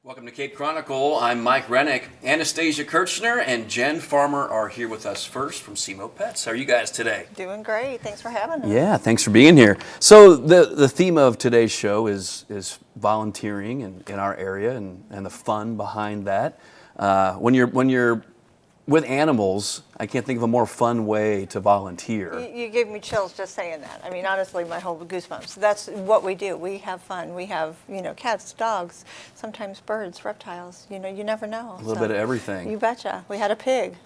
Welcome to Cape Chronicle. I'm Mike Renick. Anastasia Kirchner and Jenn Farmer are here with us first from SEMO Pets. How are you guys today? Doing great. Thanks for having us. Yeah, thanks for being here. So the theme of today's show is volunteering in our area and the fun behind that. When you're with animals, I can't think of a more fun way to volunteer. You gave me chills just saying that. I mean, honestly, my whole goosebumps. That's what we do. We have fun. We have, cats, dogs, sometimes birds, reptiles. You never know. A little bit of everything. You betcha. We had a pig.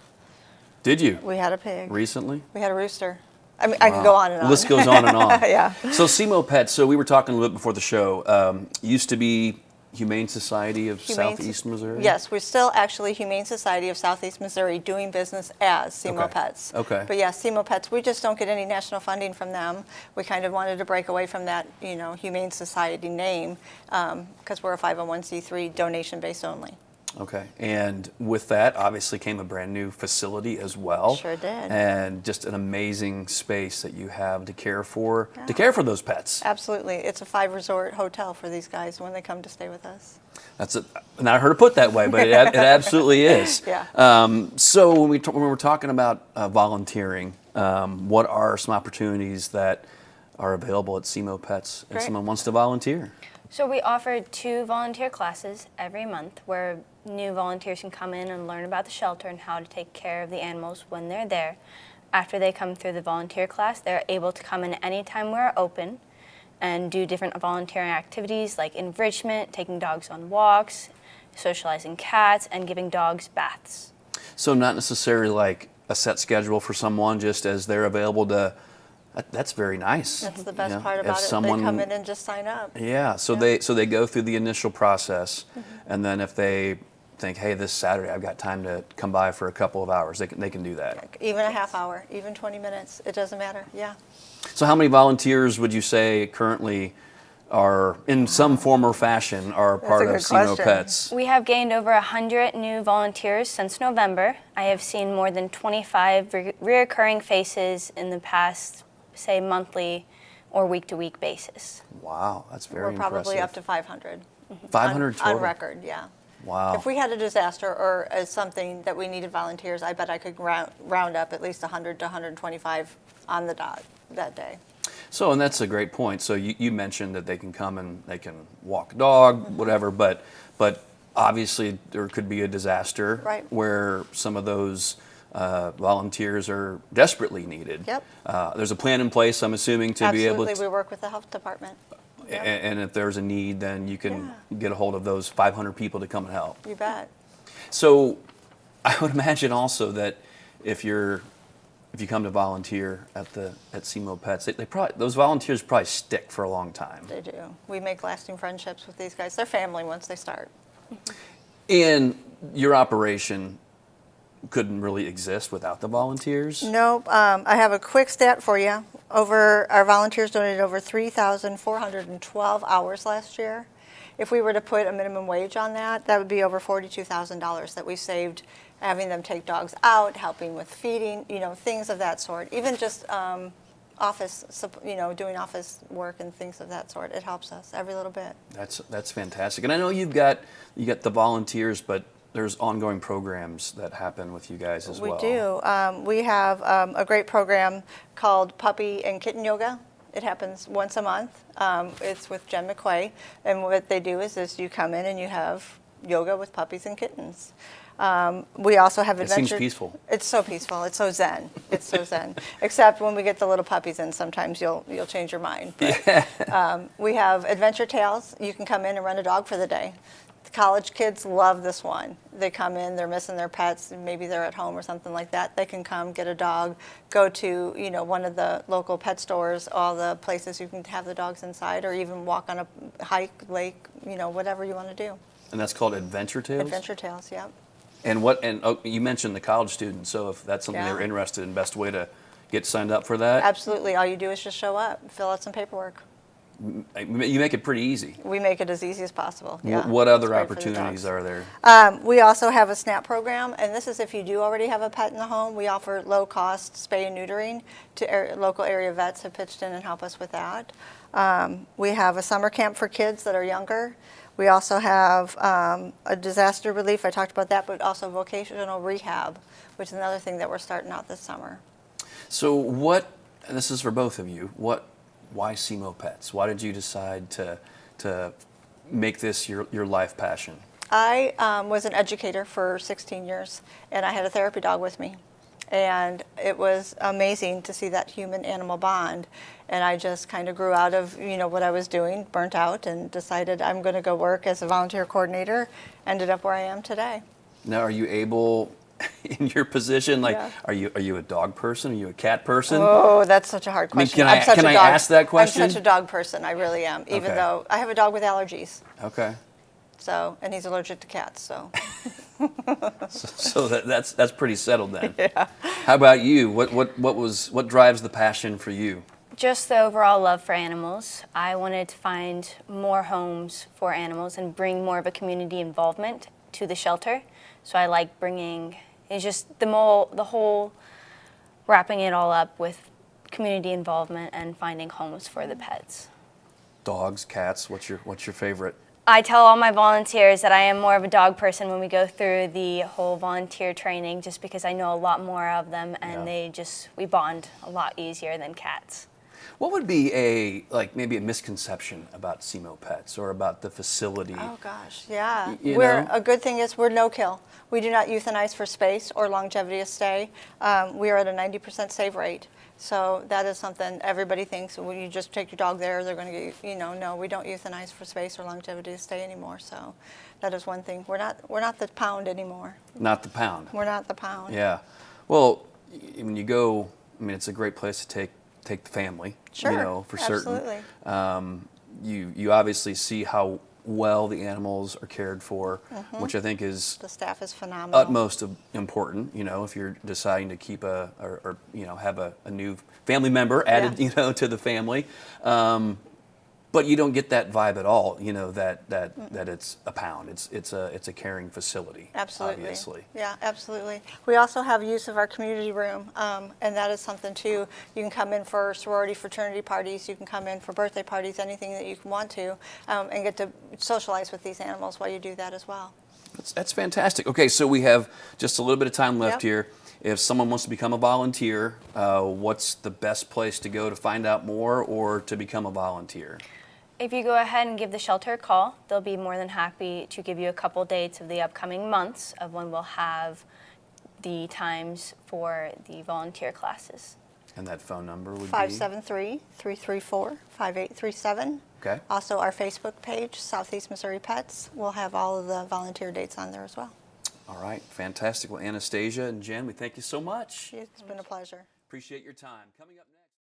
Did you? We had a pig. Recently? We had a rooster. I mean, I can go on and on. The list goes on and on. Yeah. So SEMO Pets, so we were talking a little bit before the show, used to be Humane Society of Southeast Missouri? Yes, we're still actually Humane Society of Southeast Missouri doing business as SEMO Pets. Okay. But yeah, SEMO Pets, we just don't get any national funding from them. We kind of wanted to break away from that, Humane Society name because we're a 501c3 donation based only. Okay, and with that obviously came a brand new facility as well. Sure did. And just an amazing space that you have to care for those pets. Absolutely, it's a 5-resort hotel for these guys when they come to stay with us. That's not heard it put that way, but it absolutely is. Yeah. So when we're talking about volunteering, what are some opportunities that are available at SEMO Pets if someone wants to volunteer? So we offer 2 volunteer classes every month where new volunteers can come in and learn about the shelter and how to take care of the animals when they're there. After they come through the volunteer class, they're able to come in anytime we're open and do different volunteering activities like enrichment, taking dogs on walks, socializing cats, and giving dogs baths. So not necessarily like a set schedule for someone, just as they're available to. That's very nice. That's the best part about it. They come in and just sign up. Yeah, so they go through the initial process, and then if they think, hey, this Saturday I've got time to come by for a couple of hours, they can do that. Even a half hour, even 20 minutes, it doesn't matter. Yeah. So how many volunteers would you say currently are in some form or fashion are part of SEMO Pets? We have gained over 100 new volunteers since November. I have seen more than 25 reoccurring faces in the past, say, monthly or week-to-week basis. Wow, that's very impressive. We're probably up to 500. 500 total? On record, yeah. Wow. If we had a disaster or something that we needed volunteers, I bet I could round up at least 100 to 125 on the dot that day. So, and that's a great point. So you mentioned that they can come and they can walk a dog, whatever, but obviously there could be a disaster where some of those volunteers are desperately needed. Yep. There's a plan in place, I'm assuming, to be able to... Absolutely, we work with the health department. Yep. And if there's a need, then you can get a hold of those 500 people to come and help. You bet. So I would imagine also that if you come to volunteer at SEMO Pets, those volunteers probably stick for a long time. They do. We make lasting friendships with these guys. They're family once they start. And your operation couldn't really exist without the volunteers? Nope. I have a quick stat for you. Our volunteers donated over 3,412 hours last year. If we were to put a minimum wage on that, that would be over $42,000 that we saved having them take dogs out, helping with feeding, things of that sort. Even just office, doing office work and things of that sort. It helps us every little bit. That's fantastic. And I know you got the volunteers, but there's ongoing programs that happen with you guys as well. We do. We have a great program called Puppy and Kitten Yoga. It happens once a month. It's with Jen McQuay. And what they do is you come in and you have yoga with puppies and kittens. We also have adventure. It seems peaceful. It's so peaceful. It's so zen. It's so zen. Except when we get the little puppies in, sometimes you'll change your mind. But, we have Adventure Tales. You can come in and run a dog for the day. The college kids love this one. They come in, they're missing their pets, maybe they're at home or something like that. They can come get a dog, go to one of the local pet stores, all the places you can have the dogs inside, or even walk on a hike, lake, whatever you want to do. And that's called Adventure Tales? Adventure Tales, yeah. And you mentioned the college students, so if that's something they're interested in, best way to get signed up for that? Absolutely. All you do is just show up, fill out some paperwork. You make it pretty easy. We make it as easy as possible. Yeah. What It's other great for the opportunities dogs. are there? We also have a SNAP program, and this is if you do already have a pet in the home. We offer low-cost spay and neutering to local area vets have pitched in and help us with that. We have a summer camp for kids that are younger. We also have a disaster relief. I talked about that, but also vocational rehab, which is another thing that we're starting out this summer. So and this is for both of you, why SEMO Pets? Why did you decide to make this your life passion? I was an educator for 16 years, and I had a therapy dog with me. And it was amazing to see that human-animal bond. And I just kind of grew out of, what I was doing, burnt out, and decided I'm going to go work as a volunteer coordinator. Ended up where I am today. Now, are you able, in your position, Yeah. are you a dog person? Are you a cat person? Oh, that's such a hard question. can I ask that question? I'm such a dog person. I really am, even Okay. though I have a dog with allergies. Okay. So, and he's allergic to cats, so. So that's pretty settled then. Yeah. How about you? What drives the passion for you? Just the overall love for animals. I wanted to find more homes for animals and bring more of a community involvement to the shelter. So I like bringing, it's just the whole wrapping it all up with community involvement and finding homes for the pets. Dogs, cats. What's your favorite? I tell all my volunteers that I am more of a dog person when we go through the whole volunteer training, just because I know a lot more of them, and we bond a lot easier than cats. What would be maybe a misconception about SEMO Pets or about the facility? Oh gosh, yeah. You know? A good thing is we're no kill. We do not euthanize for space or longevity of stay. We are at a 90% save rate. So that is something everybody thinks when you just take your dog there, they're going to get, no, we don't euthanize for space or longevity of stay anymore. So that is one thing. We're not the pound anymore. Not the pound. We're not the pound. Yeah. Well, when you go, it's a great place to take the family. Sure. For certain. Absolutely. You obviously see how well the animals are cared for, which I think is The staff is phenomenal. utmost important. If you're deciding to keep have a new family member added, to the family. But you don't get that vibe at all, that it's a pound. It's a caring facility. Absolutely. Obviously. Yeah, absolutely. We also have use of our community room, and that is something too. You can come in for sorority, fraternity parties. You can come in for birthday parties, anything that you want to, and get to socialize with these animals while you do that as well. That's fantastic. Okay, so we have just a little bit of time left Yep. here. If someone wants to become a volunteer, what's the best place to go to find out more or to become a volunteer? If you go ahead and give the shelter a call, they'll be more than happy to give you a couple dates of the upcoming months of when we'll have the times for the volunteer classes. And that phone number would be? 573-334-5837. Okay. Also, our Facebook page, Southeast Missouri Pets, will have all of the volunteer dates on there as well. All right, fantastic. Well, Anastasia and Jen, we thank you so much. It's been a pleasure. Appreciate your time. Coming up next.